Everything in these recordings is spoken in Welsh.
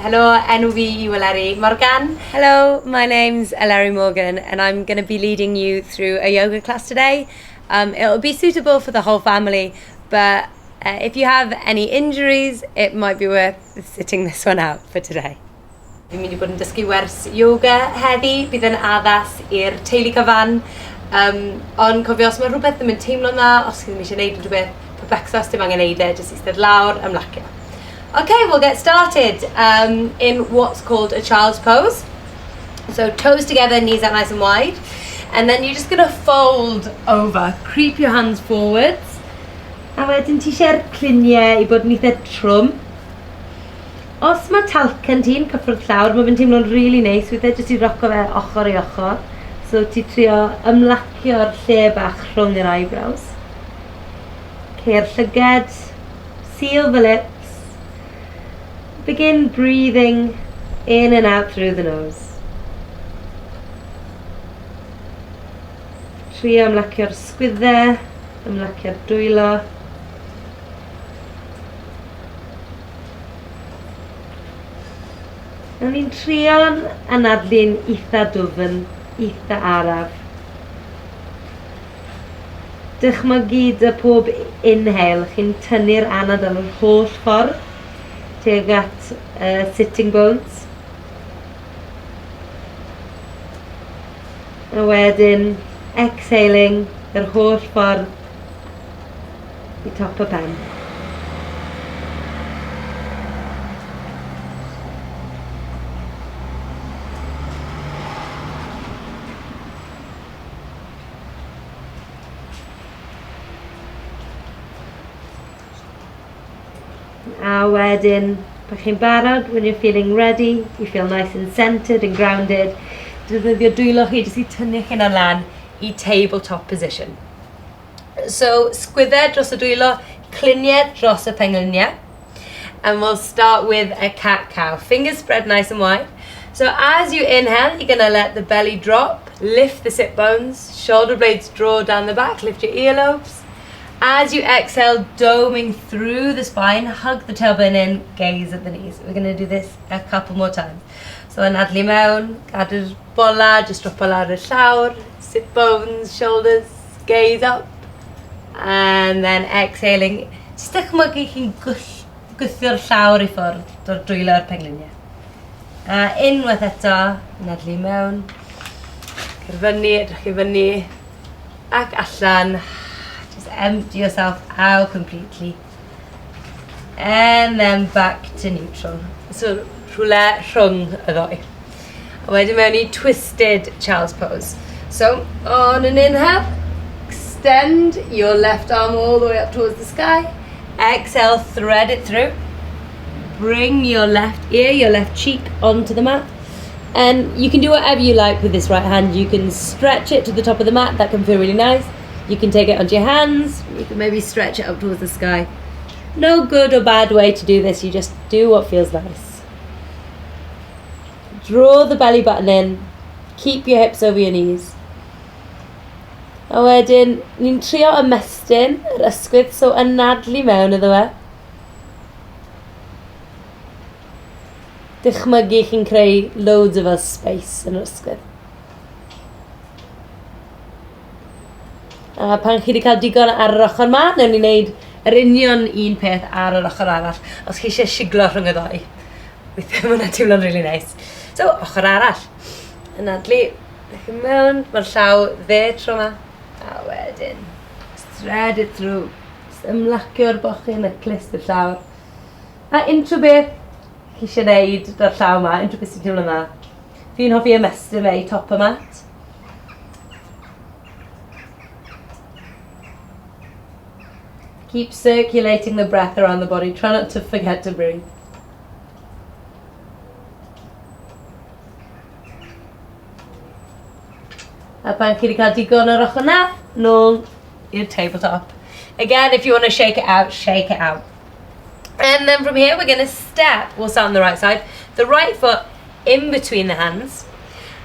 Hello, enw fi yw Eleri Morgan. Hello, my name's Eleri Morgan and I'm going to be leading you through a yoga class today. It'll be suitable for the whole family, but if you have any injuries, it might be worth sitting this one out for today. Fi'n mynd i bod yn dysgu wers yoga heddi, bydd yn addas i'r teulu cyfan. Ond cofio, os mae rhywbeth ddim yn teimlo'n dda, os chi ddim eisiau gwneud rhywbeth perfectos, dim angen neud e, jyst eistedd lawr, ymlacio. Okay, we'll get started in what's called a child's pose. So toes together, knees out nice and wide. And then you're just going to fold over, creep your hands forwards. A wedyn ti eisiau'r cluniau i bod yn eitha trwm. Os mae talcen ti'n cyffwrdd llawr, mae fe'n teimlo'n really neis, weithiau jyst i roco fe ochr i ochr. So ti trio ymlacio'r lle bach rhwng yr eyebrows. Ceir llyged, seal the lips. Begin breathing in and out through the nose. Trio ymlacio'r sgwyddau, ymlacio'r dwylo. Nawr ni'n trio'n anadlu'n eitha dwfn, eitha araf. Dychmygu dy pob inhale, chi'n tynnu'r anadl yr holl ffordd tuag at sitting bones. A wedyn exhaling yr holl ffordd i top y pen. A wedyn, pan chi'n barod, when you're feeling ready, you feel nice and centered and grounded, defnyddio dwylo chi jyst i tynnu chi'n ar lan i tabletop position. So, sgwyddau dros y dwylo, cluniau dros y pengliniau. And we'll start with a cat-cow. Fingers spread nice and wide. So as you inhale, you're going to let the belly drop, lift the sit bones, shoulder blades draw down the back, lift your earlobes. As you exhale, doming through the spine, hug the tailbone in, gaze at the knees. We're going to do this a couple more times. So anadlu mewn, gadw'r bola, just drop o lawr y llawr, sit bones, shoulders, gaze up. And then exhaling, just dychmygu chi'n gwthio'r llawr i ffwrdd o'r dwylo'r pengliniau. Unwaith eto, anadlu mewn, cyrfynu, edrych i fyny, ac allan. Just empty yourself out completely. And then back to neutral. So, rhywle rhwng y ddoi. A wedyn mewn i twisted child's pose. So, on an inhale, extend your left arm all the way up towards the sky. Exhale, thread it through. Bring your left ear, your left cheek onto the mat. And you can do whatever you like with this right hand. You can stretch it to the top of the mat. That can feel really nice. You can take it onto your hands, you can maybe stretch it up towards the sky. No good or bad way to do this, you just do what feels nice. Draw the belly button in, keep your hips over your knees. A wedyn, ni'n trio ymestyn yr ysgwydd, so anadlu mewn iddo fe. Dychmygu chi'n creu loads of space yn yr ysgwydd. A pan chi wedi cael digon ar yr ochr yma, newn ni wneud yr union un peth ar yr ochr arall, os chi eisiau siglo rhwng y ddoi. Weithiau mae hwnna'n teimlo'n really nice. So, ochr arall. Anadlu, ddech chi mewn, mae'r llaw dde tro yma. A wedyn, thread it through. Ymlacio'r bochyn a clust y llawr. A unrhyw beth chi eisiau gwneud o'r llaw yma, unrhyw beth sy'n teimlo'n dda. Fi'n hoffi ymestyn fe i top y mat. Keep circulating the breath around the body. Try not to forget to breathe. A pan chi wedi cael digon o'r ochr na, nôl i'r tabletop. Again, if you want to shake it out, shake it out. And then from here, we're going to step. We'll start on the right side. The right foot in between the hands.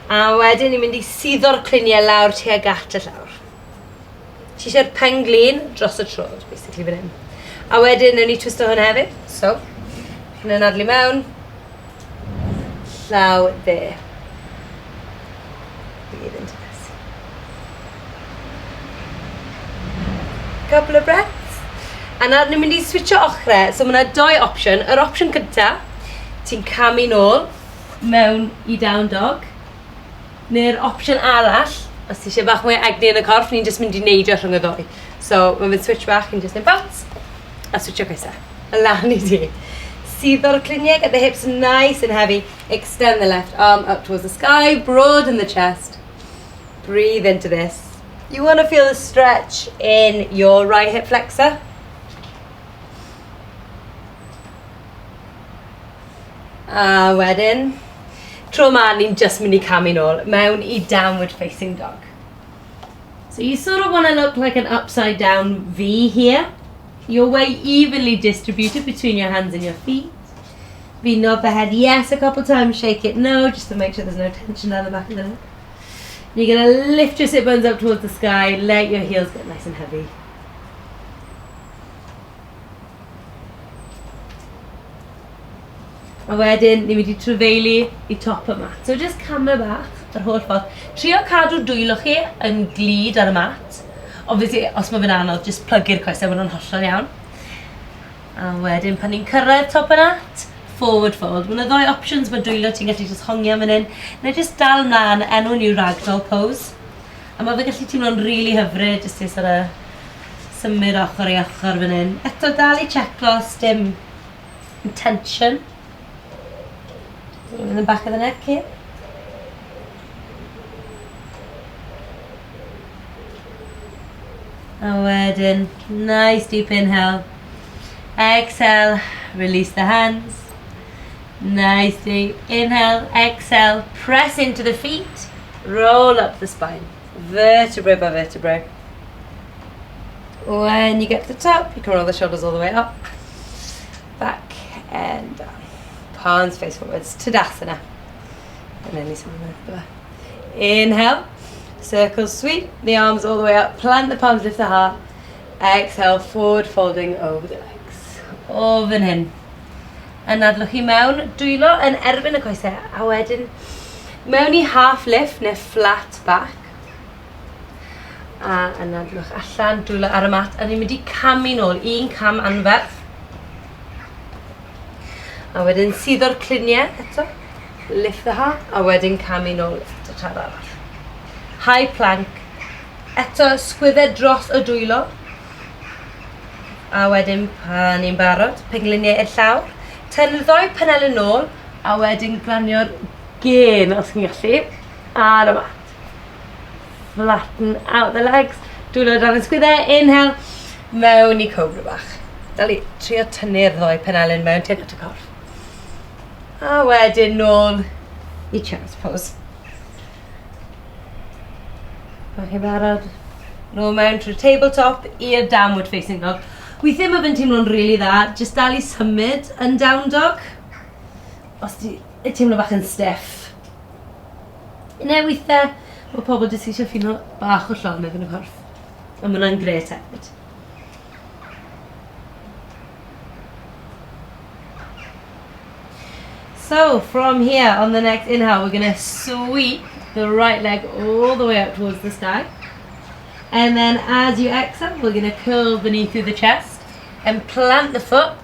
A wedyn ni'n mynd i suddo'r cluniau lawr tuag at y llawr. Ti eisiau'r pen glin dros y trod, basically fan hyn. A wedyn, newn ni twisto hwn hefyd. So, chi'n anadlu mewn, llaw there. Breathe into this. Couple of breaths. A nawr ni'n mynd I switcho ochrau. So mae yna doi opsiwn. Yr opsiwn cyntaf, ti'n camu nôl mewn I down dog. Neu'r opsiwn arall, os ti eisiau bach mwy egni yn y corff, ni'n just mynd I neidio rhwng y ddoi. So mae'n mynd switch bach, ni'n just yn bounce. A switcho coesau. A lan I di. Seather clinic at the hips nice and heavy. Extend the left arm up towards the sky, broaden the chest. Breathe into this. You want to feel the stretch in your right hip flexor. A wedyn, tro ma ni'n just mynd I camu nôl mewn I downward facing dog. So you sort of want to look like an upside down V here. Your weight evenly distributed between your hands and your feet. V nod the head yes a couple times, shake it no, just to make sure there's no tension down the back of the neck. You're going to lift your sit bones up towards the sky, let your heels get nice and heavy. A wedyn, ni'n mynd I trefeili I top y mat. So just camera bach, yr holl ffordd. Trio cadw dwylo chi yn glid ar y mat. Obviously, os mae fe'n anodd, just plygu'r coesau, maen nhw'n hollol iawn. A wedyn, pan ni'n cyrraedd top y mat, forward fold. Mae yna ddoi options, mae dwylo ti'n gallu just hongio fan hyn. Neu just dal mlaen, enw niw ragdoll pose. A mae fe gallu teimlo'n rili hyfryd, just I sort of symud ochr I ochr fan hyn. Eto dal I checklo, dim intention. In the back of the neck here. And wedyn, nice deep inhale. Exhale, release the hands. Nice deep inhale, exhale, press into the feet. Roll up the spine, vertebrae by vertebrae. When you get to the top, you can roll the shoulders all the way up. Back and down. Palms face forwards, Tadasana. And then inhale, circle sweep, the arms all the way up, plant the palms, lift the heart. Exhale, forward folding over the legs. O fan hyn. A nadlwch chi mewn, dwylo yn erbyn y coesau, a wedyn mewn I half lift neu flat back. A nadlwch allan, dwylo ar y mat, a ni'n mynd I camu nôl, un cam anferth. A wedyn seather cluniau eto, lift the heart, a wedyn camu nôl eto trad arall. High plank, eto sgwyddau dros y dwylo. A wedyn pan ni'n barod, pengliniau i'r llawr. Tynnu ddoi panel yn ôl, a wedyn glanio'r gen os chi'n gallu, ar y mat. Flatten out the legs, dwylo dan y sgwyddau, inhale, mewn I cobra bach. Dali, trio tynnu'r ddoi panel yn mewn, tuag at y corff. A wedyn nôl I child's pose. Bach chi'n barod. Nôl mewn trwy'r tabletop i'r downward facing dog. Weithiau mae fe'n teimlo'n rili dda, just dal I symud yn down dog. Os ti teimlo bach yn stiff. Neu weithiau, mae pobl jyst eisiau ffino bach o llonydd yn y corff. A mae hwnna'n gret hefyd. So from here, on the next inhale, we're going to sweep the right leg all the way up towards the sky. And then as you exhale, we're going to curl the knee through the chest and plant the foot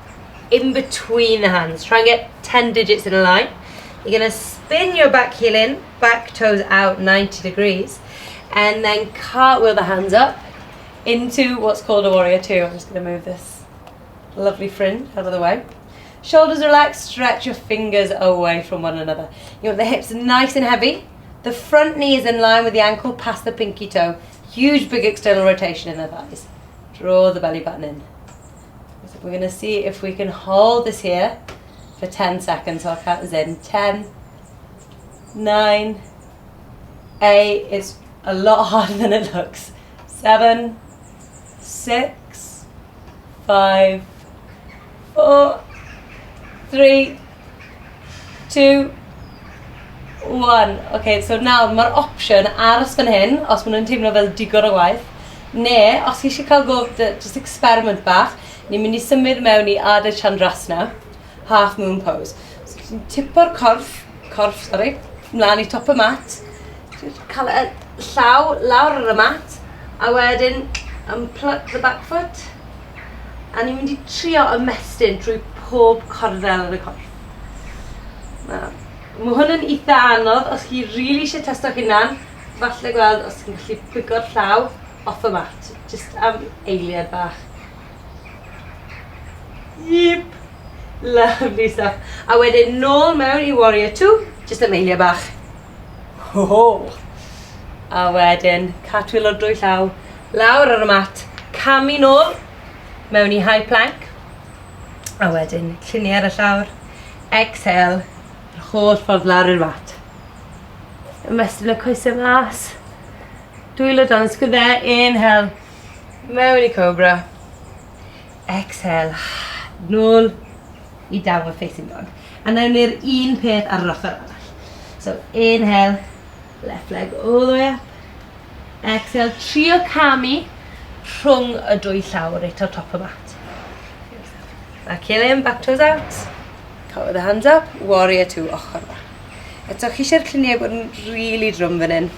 in between the hands. Try and get 10 digits in a line. You're going to spin your back heel in, back toes out 90 degrees, and then cartwheel the hands up into what's called a warrior two. I'm just going to move this lovely fringe out of the way. Shoulders relaxed, stretch your fingers away from one another. You want the hips nice and heavy. The front knee is in line with the ankle past the pinky toe. Huge big external rotation in the thighs. Draw the belly button in. So we're going to see if we can hold this here for 10 seconds. So I'll count this in. 10, 9, 8. It's a lot harder than it looks. 7, 6, 5, 4, 3, 2, 1. Okay, so now mae'r opsiwn aros fan hyn, os maen nhw'n teimlo fel digon o waith. Ne, os chi eisiau cael gof, just experiment bach, ni'n mynd I symud mewn I Adha Chandrasana, half moon pose. So chi'n tipo'r corff, corff, sori, mlaen i top y mat. Cael y llaw lawr ar y mat, a wedyn unplug the back foot. A ni'n mynd i trio ymestyn trwy pob corddel yn y corff. Mae hwn yn eitha anodd, os chi rili eisiau testo'ch hunan, falle gweld os chi'n gallu pigo'r llaw off y mat, just am eiliad bach. Yep, lovely stuff. A wedyn nôl mewn i Warrior 2, just am eiliad bach. Ho ho! A wedyn cartwheel o'r drwy llaw, lawr ar y mat, camu nôl, mewn i high plank, a wedyn lluniau ar y llawr, exhale, yr holl ffordd lawr i'r mat. Ymestyn y coesau mas, dwylo dan y sgwyddau, inhale, mewn i Cobra, exhale, nôl i downward facing dog. A nawn ni'r un peth ar yr ochr arall. So inhale, left leg all the way up, exhale, trio camu, rhwng y dwy llaw reit ar top y mat. A Cillian, back toes out. Cover the hands up, Warrior 2 ochr yma. Eto, chi eisiau'r lluniau bod yn really drwm fan hyn.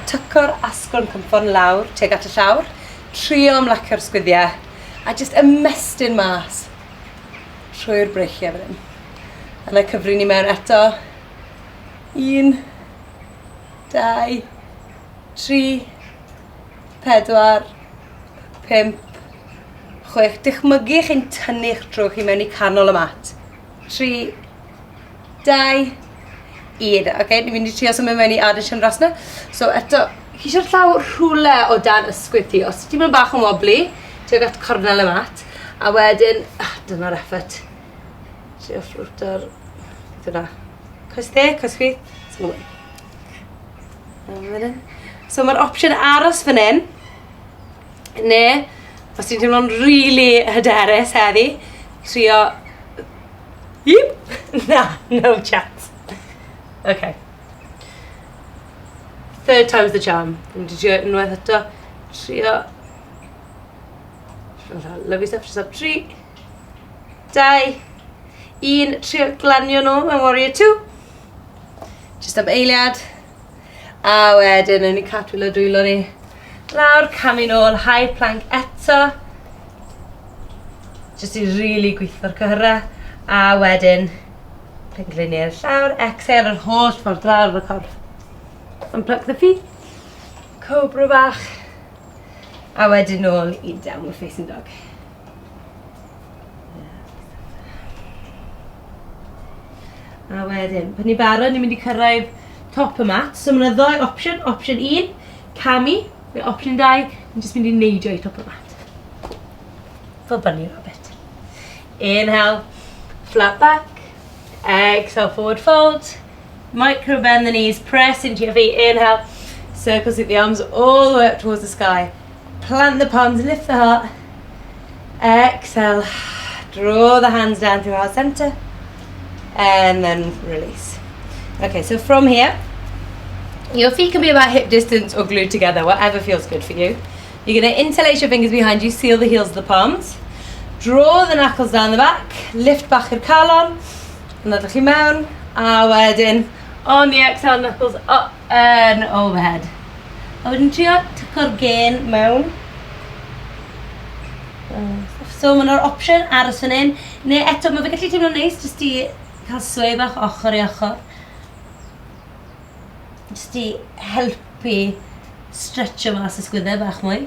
Tyco'r asgwrn cymffon lawr, tuag at y llawr. Trio ymlacio'r sgwyddiau. A just ymestyn mas. Trwy'r breichiau fan hyn. Yna cyfri ni mewn eto. 1, 2, 3, 4, 5, 6. Dychmygu chi'n tynnu'ch trwch chi mewn i canol y mat. 3, 2, 1. Okay, ni'n mynd i trio symud mewn i addition rasna. So eto, chi eisiau'r llaw rhwle o dan ysgwydd ti. Os ti'n mynd bach yn wobbly, ti'n gat cornel y mat. A wedyn, dyna'r effort. Trio ffrwto'r... Dyna. Coes the, coes chwith. So mae'r opsiwn aros fan hyn. Ne, os ti'n teimlo'n really hyderus heddi, trio... Yep! Na, no chance. Okay. Third time's the charm. Dwi'n mynd i trio unwaith eto. Trio... Lovely stuff, just up 3, 2, 1. Trio glanio nhw mewn Warrior 2. Just am eiliad. A wedyn, yn ni cartwheel o dwylo ni. Lawr, camu nôl, high plank eto. Just i really gweithio'r cyhyrra. A wedyn, pengluniau'r llawr, exhale yr holl ffordd lawr y corff. Unplug the feet. Cobra bach. A wedyn nôl i downward facing dog. A wedyn, pan ni barod, ni'n mynd i cyrraedd top y mat. So mae'n ddoi opsiwn. Opsiwn 1, camu. Opsiwn 2, ni'n just mynd i neidio i top y mat. Fel bunny rabbit. Inhale, flat back. Exhale, forward fold. Micro bend the knees, press into your feet. Inhale, circle the arms all the way up towards the sky. Plant the palms, lift the heart. Exhale, draw the hands down through heart center. And then release. Okay, so from here, your feet can be about hip distance or glued together, whatever feels good for you. You're going to interlace your fingers behind you, seal the heels of the palms. Draw the knuckles down the back, lift back your calon, and ddod chi mewn, a wedyn, on the exhale, knuckles up and overhead. A wedyn trio tyco'r gen mewn. So mae'n o'r opsiwn aros fan hyn. Neu eto, mae fe gallu teimlo'n neis, jyst i cael sway bach ochr i ochr. Jyst i helpu stretcho mas y sgwyddau bach mwy.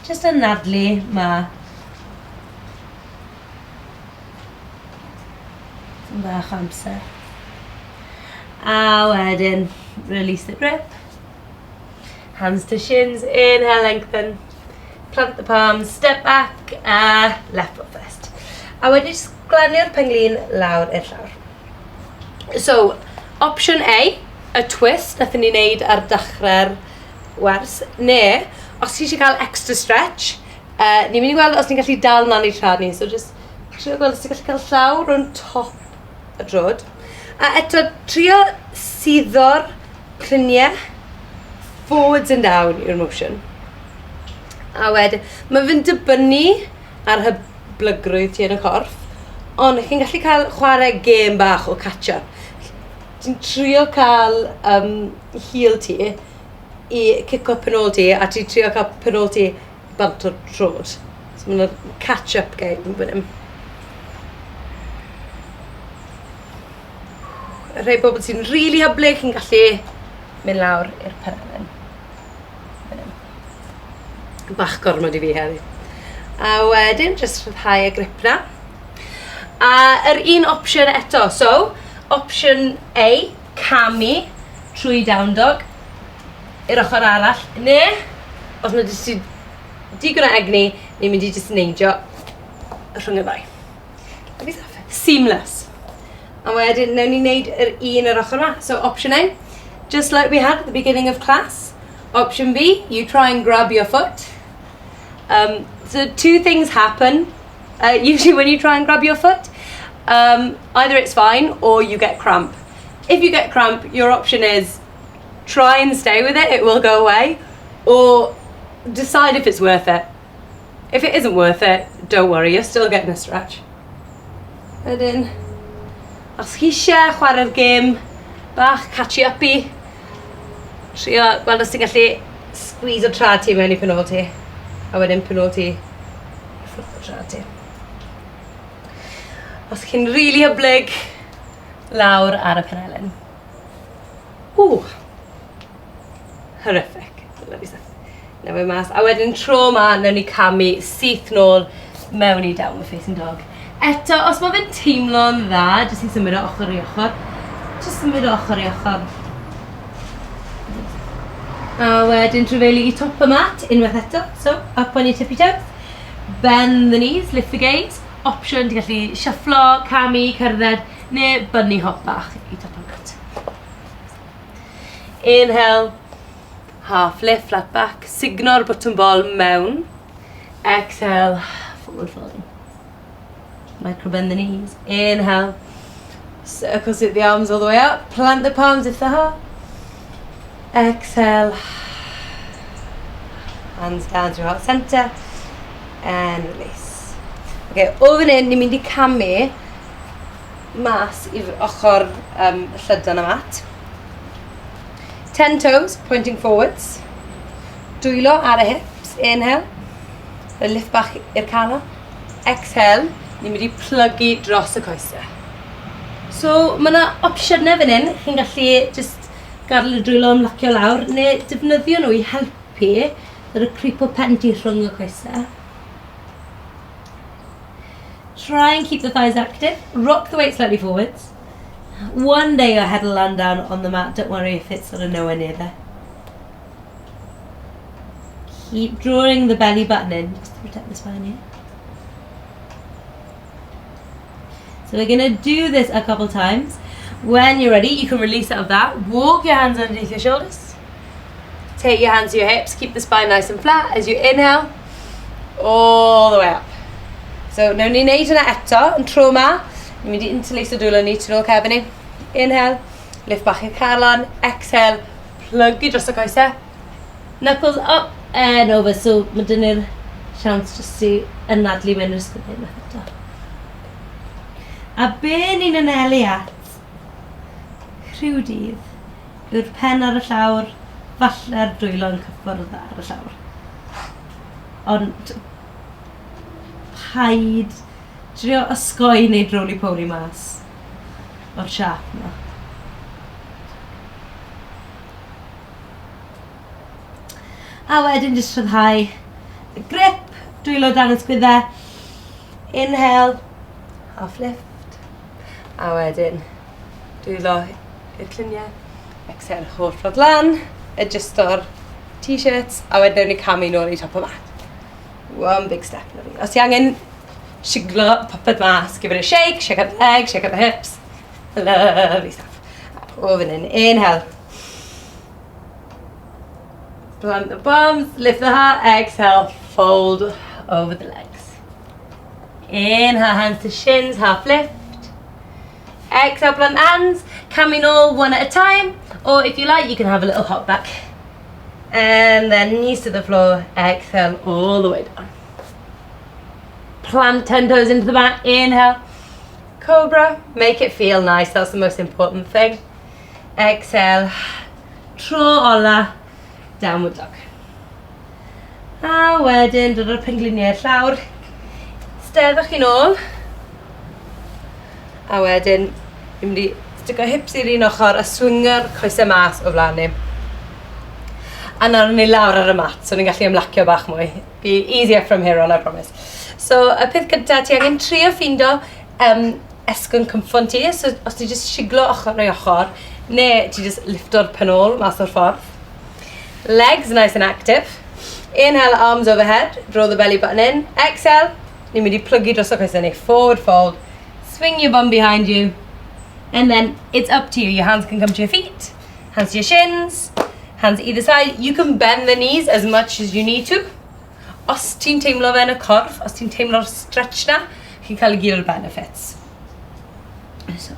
Just yn nadlu ma. Yn bach o amser. A wedyn, release the grip. Hands to shins, inhale, lengthen. Plant the palms, step back, left foot first. A wedyn just glanio'r penglin lawr i'r llawr. So, option A, a twist, nathon ni wneud ar dechrau'r wers. Ne, os ti eisiau cael extra stretch, ni'n mynd i gweld os ni'n gallu dal lan i trad ni. So just trio gweld os ti'n gallu cael llaw rhwng top y drod. A eto, trio suddo'r cluniau forwards and down i'r motion. A wedyn, mae fe'n dibynnu ar hyblygrwydd ti yn y corff, ond chi'n gallu cael chwarae gêm bach o catch-up. Ti'n trio cael heel ti i cico penol ti, a ti'n trio cael penol ti bant o'r trod. So mae'n catch-up game yn bwyd. Rhai bobl sy'n rili hyblyg chi'n gallu mynd lawr i'r penelyn. Bach gormod i fi heddi. A wedyn, jyst rhyddhau y grip na. A yr un opsiwn eto, so, opsiwn A, camu trwy down dog i'r ochr arall. Ne, os mae jyst digon o egni, ni'n mynd i jyst neidio rhwng y ddau. Seamless. A wedyn, newn ni wneud yr un yr ochr yma. So, option A, just like we had at the beginning of class. Option B, you try and grab your foot. So two things happen, usually when you try and grab your foot. Either it's fine or you get cramp. If you get cramp, your option is try and stay with it will go away, or decide if it's worth it. If it isn't worth it, don't worry, you're still getting a stretch. Wedyn, os chi eisiau chwarae'r gêm bach catchy-uppy, trio gweld os ti'n gallu squeeze o trad ti mewn I penol ti, a wedyn penol ti ffwrdd o trad ti. Os chi'n rili hyblyg, lawr ar y penelyn. Horrific. Newn ni mas. A wedyn tro ma, newn ni camu syth nôl mewn I downward facing dog. Eto, os mae fe'n teimlo'n dda, jyst I symud o ochr I ochr. Jyst symud o ochr I ochr. A wedyn trefelu I top y mat, unwaith eto. So, up on your tippy toes. Bend the knees, lift the gaze. Opsiwn, ti'n gallu shufflo, camu, cerdded, neu bunny hop bach I top y mat. Inhale, half lift, flat back. Signo'r bottom ball mewn. Exhale, forward folding. Micro bend the knees. Inhale, circle sit the arms all the way up. Plant the palms if they're hot. Exhale, hands down through heart center, and release. Okay, o fan hyn, ni'n mynd I camu mas i'r ochr llydan y mat. 10 toes, pointing forwards. Dwylo ar y hips, inhale. Lift bach i'r calon. Exhale, ni'n mynd I plygu dros y coesau. So, mae yna opsiynau fan hyn, chi'n gallu just gadael y dwylo ymlacio lawr, neu defnyddio nhw I helpu yr y creep o pen ti rhwng y coesau. Try and keep the thighs active. Rock the weight slightly forwards. One day your head will land down on the mat. Don't worry if it's sort of nowhere near there. Keep drawing the belly button in just to protect the spine here. So we're going to do this a couple times. When you're ready, you can release out of that. Walk your hands underneath your shoulders. Take your hands to your hips. Keep the spine nice and flat as you inhale all the way up. So, newn ni wneud hynna eto, yn tro ma. Ni'n mynd I interlace o dwylo ni trwy'r cefn ni. Inhale, lift bach i'r calon. Exhale, plygu dros y coesau. Knuckles up and over. So, mae dyn ni'r siawns jyst I ynadlu mewn yr ysgwyd hyn eto. A be ni'n anelu at rhyw dydd yw'r pen ar y llawr, falle'r dwylo yn cyffwrdd ar y llawr. Ond paid trio osgoi neu roly-poly mas o'r siap yma. A wedyn jyst rhyddhau y grip, dwylo dan y sgwyddau. Inhale, half lift. A wedyn dwylo i'r cluniau. Exhale, holl ffordd lan. Adjust o'r t-shirts. A wedyn ni camu nôl I top o mat. One big step. Os ti angen siglo popeth mas, give it a shake out the legs, shake out the hips. Lovely stuff. O fan hyn. Inhale. Plant the palms, lift the heart, exhale, fold over the legs. Inhale, hands to shins, half lift. Exhale, plant the hands, coming all one at a time. Or if you like, you can have a little hop back. And then knees to the floor, exhale all the way down. Plant 10 toes into the mat, inhale. Cobra, make it feel nice, that's the most important thing. Exhale, tro ola, downward dog. A wedyn, dod o'r pengliniau llawr. Steddwch chi nôl. A wedyn, ni'n mynd i stick o hips i'r un ochr a swingo'r coesau mas o flaen ni. A nawr ni lawr ar y mat, so ni'n gallu ymlacio bach mwy. Be easier from here on, I promise. So, y peth gyda ti angen trio ffindo esgon cymffon ti, so os ti jyst siglo ochr neu ochr, neu ti jyst lifto'r penol mas o'r ffordd. Legs nice and active. Inhale, arms overhead, draw the belly button in. Exhale, ni'n mynd i plygu dros o coesau ni. Forward fold, swing your bum behind you. And then it's up to you. Your hands can come to your feet, hands to your shins, hands either side. You can bend the knees as much as you need to. Os ti'n teimlo fe yn y corff, os ti'n teimlo'r stretch na, chi'n cael y gyd o'r benefits. So.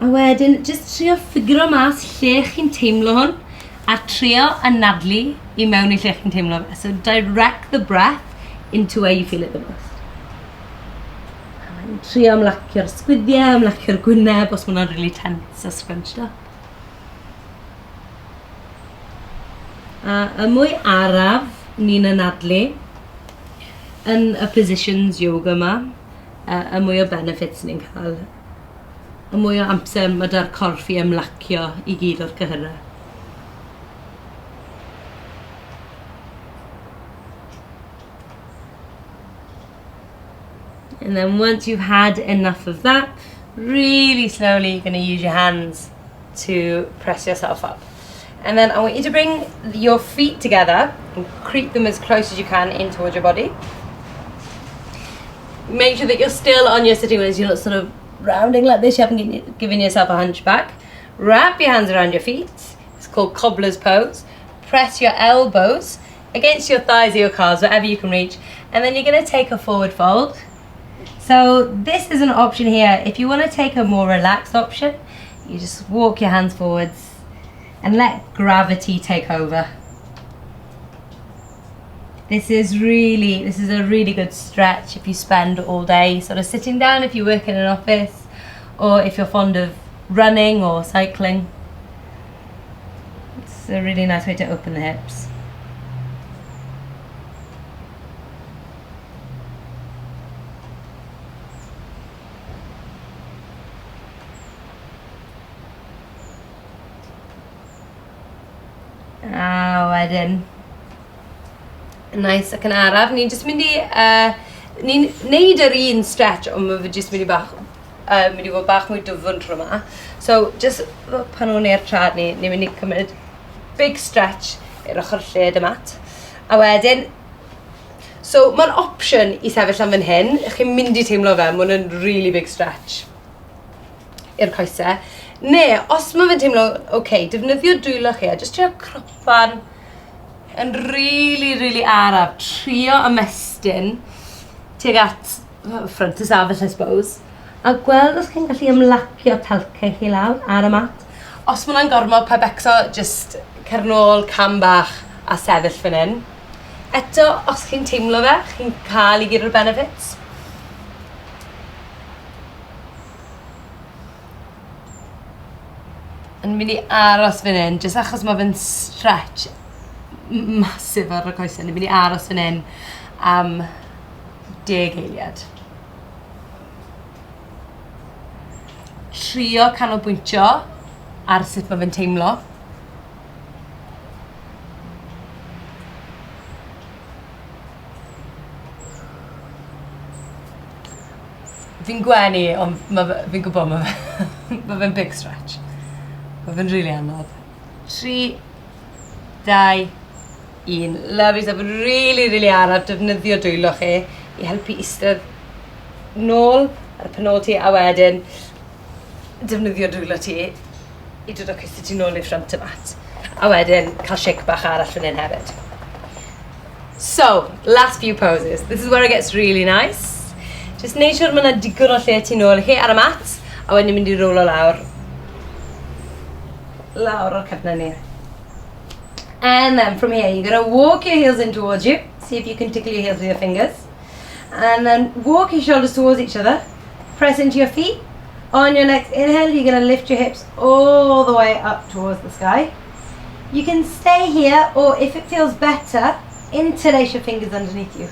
A wedyn, just trio ffigro mas lle chi'n teimlo hwn, a trio anadlu I mewn I lle chi'n teimlo fe. So direct the breath into where you feel it the most. A wedyn, trio ymlacio'r sgwyddiau, ymlacio'r gwyneb, os ma'n really tense a scrunched up. A y mwy araf ni'n anadlu yn y positions yoga yma, y mwy o benefits ni'n cael. Y mwy o amser mae da'r corff I ymlacio I gyd o'r cyhyrau. And then once you've had enough of that, really slowly you're going to use your hands to press yourself up. And then I want you to bring your feet together and creep them as close as you can in towards your body. Make sure that you're still on your sitting bones, you're not sort of rounding like this, you haven't given yourself a hunchback. Wrap your hands around your feet. It's called Cobbler's pose. Press your elbows against your thighs or your calves, wherever you can reach. And then you're going to take a forward fold. So this is an option here. If you want to take a more relaxed option, you just walk your hands forwards and let gravity take over. This is a really good stretch if you spend all day sort of sitting down if you work in an office or if you're fond of running or cycling. It's a really nice way to open the hips. A wedyn, nice ac yn araf, ni'n just mynd ni'n neud yr un stretch ond mae fe just mynd I fod bach mwy dyfwn tro yma. So just pan o'n i'r trad ni'n mynd I cymryd big stretch i'r ochr lled y mat. A wedyn, so mae'n option I sefyll am fan hyn, chi'n mynd I teimlo fe, mae'n really big stretch i'r coesau. Ne, os mae fe'n teimlo, defnyddio dwylo chi, just trio cropan yn really araf, trio ymestyn tuag at front y safell, I suppose, a gweld os chi'n gallu ymlacio talcau chi lawr ar y mat. Os mae'n gormod pa becso, just cernôl cam bach a sefyll fan hyn. Eto, os chi'n teimlo fe, chi'n cael I gyd o'r benefits. Yn mynd I aros fan hyn, jyst achos mae fe'n stretch masif ar y coesau, ni'n mynd I aros fan hyn am 10 eiliad. Trio canolbwyntio ar sut mae fe'n teimlo. Fi'n gwenu, ond fi'n gwybod mae fe'n big stretch. Mae fe'n really anodd. 3, 2, 1. Love yourself. Really araf defnyddio dwylo chi I helpu eistedd nôl ar y penol ti a wedyn defnyddio dwylo ti I dod o coesau ti nôl I ffrant y mat. A wedyn cael shake bach arall fan hyn hefyd. So, last few poses. This is where it gets really nice. Just neud siwr mae yna digon o lle ti nôl I chi ar y mat a wedyn ni'n mynd I rolo lawr o'r cyfnau ni. And then from here, you're going to walk your heels in towards you. See if you can tickle your heels with your fingers. And then walk your shoulders towards each other. Press into your feet. On your next inhale, you're going to lift your hips all the way up towards the sky. You can stay here, or if it feels better, interlace your fingers underneath you.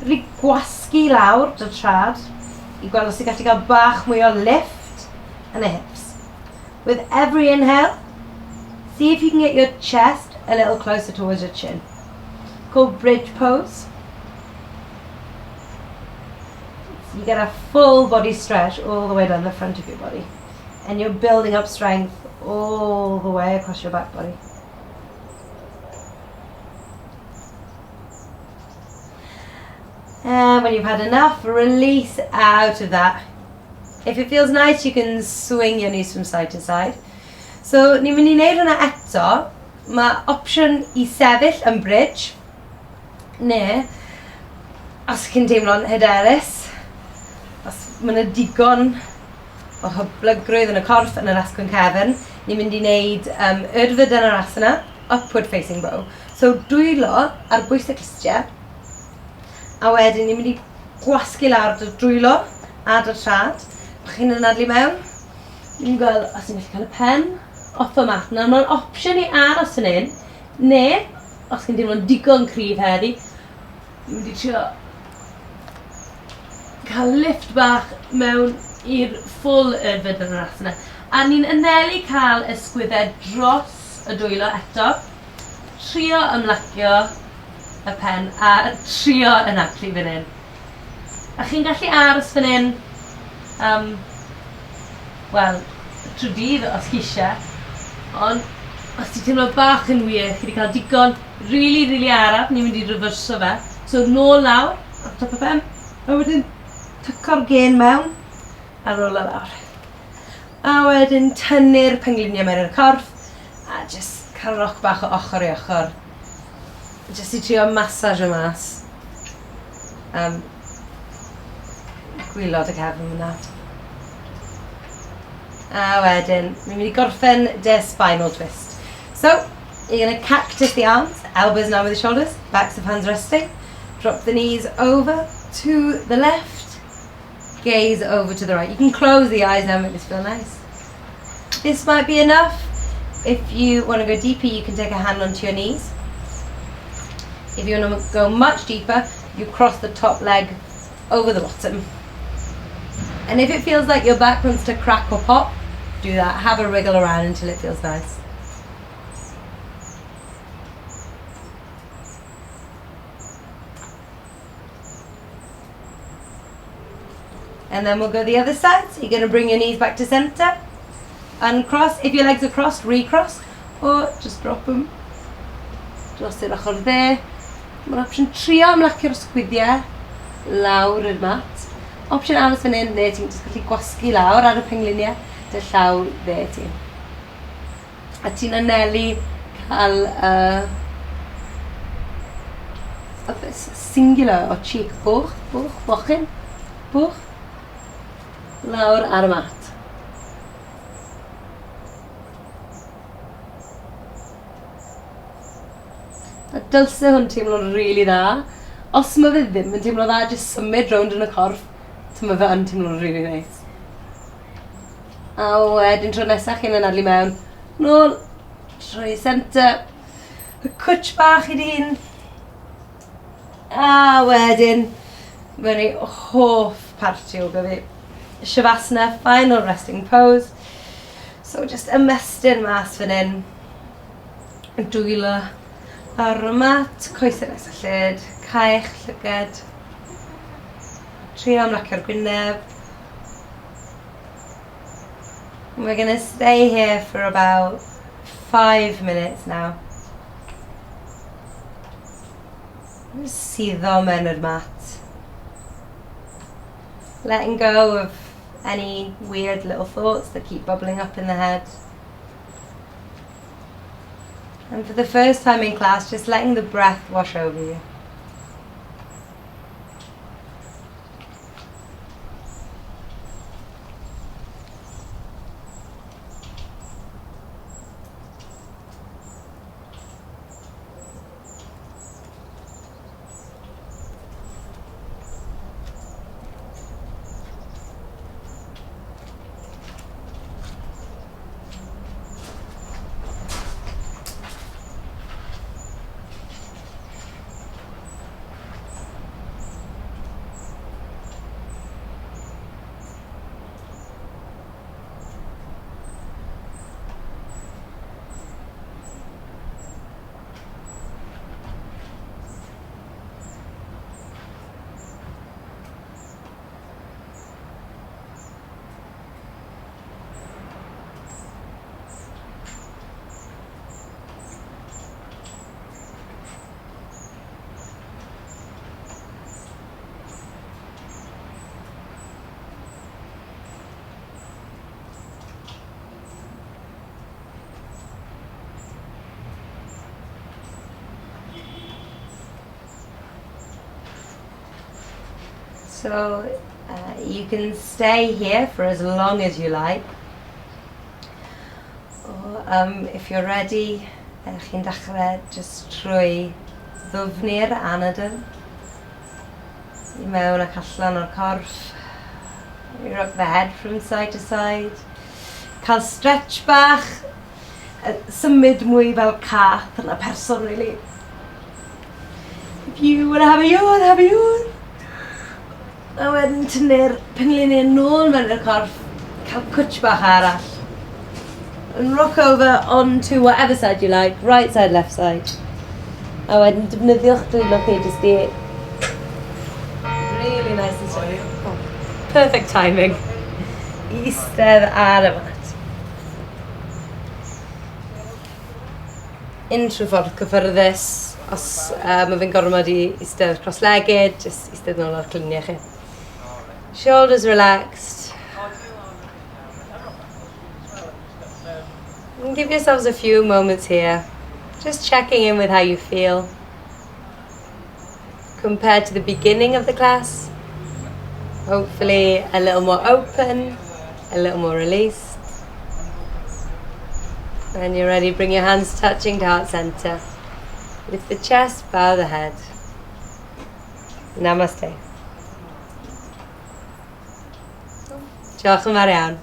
Really gwasgu lawr dy trad. I gweld os ti'n gallu cael bach mwy o lift yn y hips. With every inhale, see if you can get your chest a little closer towards your chin. Called bridge pose. So you get a full body stretch all the way down the front of your body. And you're building up strength all the way across your back body. And when you've had enough, release out of that. If it feels nice, you can swing your knees from side to side. So, ni'n mynd i wneud hwnna eto. Mae opsiwn i sefyll yn bridge. Neu, os chi'n teimlo'n hyderus, os mae yna digon o hyblygrwydd yn y corff yn yr asgwrn cefn, ni'n mynd i wneud urdhva dhanurasana, upward facing bow. So, dwylo ar bwys y clustiau. A wedyn ni'n mynd i gwasgu lawr dy dwylo a dy trad. Bych chi'n anadlu mewn. Ni'n gweld os ni'n gallu cael y pen off y mat. Nawr mae'n opsiwn i aros yn un. Neu, os chi'n teimlo'n digon cryf heddi, ni'n mynd i trio cael lift bach mewn i'r full urdhva dhanurasana. A ni'n anelu cael ysgwyddau dros y dwylo eto. Trio ymlacio y pen a trio yn aclu fan hyn. A chi'n gallu aros fan hyn, wel, trwy dydd os chi eisiau, ond os ti'n teimlo bach yn wir, chi wedi cael digon really araf, ni'n mynd i referso fe. So nôl lawr, ar top y pen, a wedyn tyco'r gen mewn, a rôl o lawr. A wedyn tynnu'r pengliniau mewn i'r corff, a jyst cael roc bach o ochr i ochr. Jyst i trio massage y mas. Gwylod y cefn yna. A wedyn, mi'n mynd i gorffen dy spinal twist. So, you're going to cactus the arms, elbows now with the shoulders, backs of hands resting. Drop the knees over to the left, gaze over to the right. You can close the eyes now, make this feel nice. This might be enough. If you want to go deeper, you can take a hand onto your knees. If you want to go much deeper, you cross the top leg over the bottom. And if it feels like your back wants to crack or pop, do that. Have a wriggle around until it feels nice. And then we'll go the other side. So you're going to bring your knees back to center. Uncross. If your legs are crossed, recross. Or just drop them. Dros i'r ochr dde. Mae'n opsiwn trio ymlacio'r sgwyddiau lawr i'r mat. Opsiwn aros fan hyn, dde ti'n just gallu gwasgu lawr ar y pengliniau, dy llaw dde ti. A ti'n anelu cael singular o cheek, bwch, bochyn, bwch, lawr ar y mat. A dylse hwn teimlo'n rili dda. Os mae fe ddim yn teimlo dda, jyst symud rownd yn y corff, mae fe yn teimlo'n rili neis. A wedyn tro nesaf chi'n anadlu mewn, nôl, trwy center, y cwtch bach i dyn. A wedyn, fe'n ei hoff parti o gyfi. Savasana, final resting pose. So just ymestyn mas fan hyn. Dwylo ar y mat, coesau nes y lled, caech, llyged. Trio ymlacio'r gwyneb. We're going to stay here for about 5 minutes now. Just seetho mewn yr mat. Letting go of any weird little thoughts that keep bubbling up in the head. And for the first time in class, just letting the breath wash over you. So you can stay here for as long as you like. Or if you're ready, chi'n dechrau just trwy ddwfnu'r anadl I mewn ac allan o'r corff. You rock the head from side to side. Cael stretch bach, symud mwy fel cath yna person really. If you want to have a yawn, have a yawn. A wedyn tynnu'r pengliniau nôl mewn i'r corff, cael cwtch bach arall. And rock over onto whatever side you like, right side, left side. A wedyn defnyddiwch dwylo chi jyst I really nice and steady. Oh, perfect timing. Eistedd ar y mat. Unrhyw ffordd cyffyrddus, os mae fe'n gormod I eistedd cross-legged, just eistedd nôl o'r cluniau chi. Shoulders relaxed. And give yourselves a few moments here, just checking in with how you feel. Compared to the beginning of the class, hopefully a little more open, a little more released. When you're ready, bring your hands touching to heart center. Lift the chest, bow the head. Namaste. Diolch yn fawr iawn.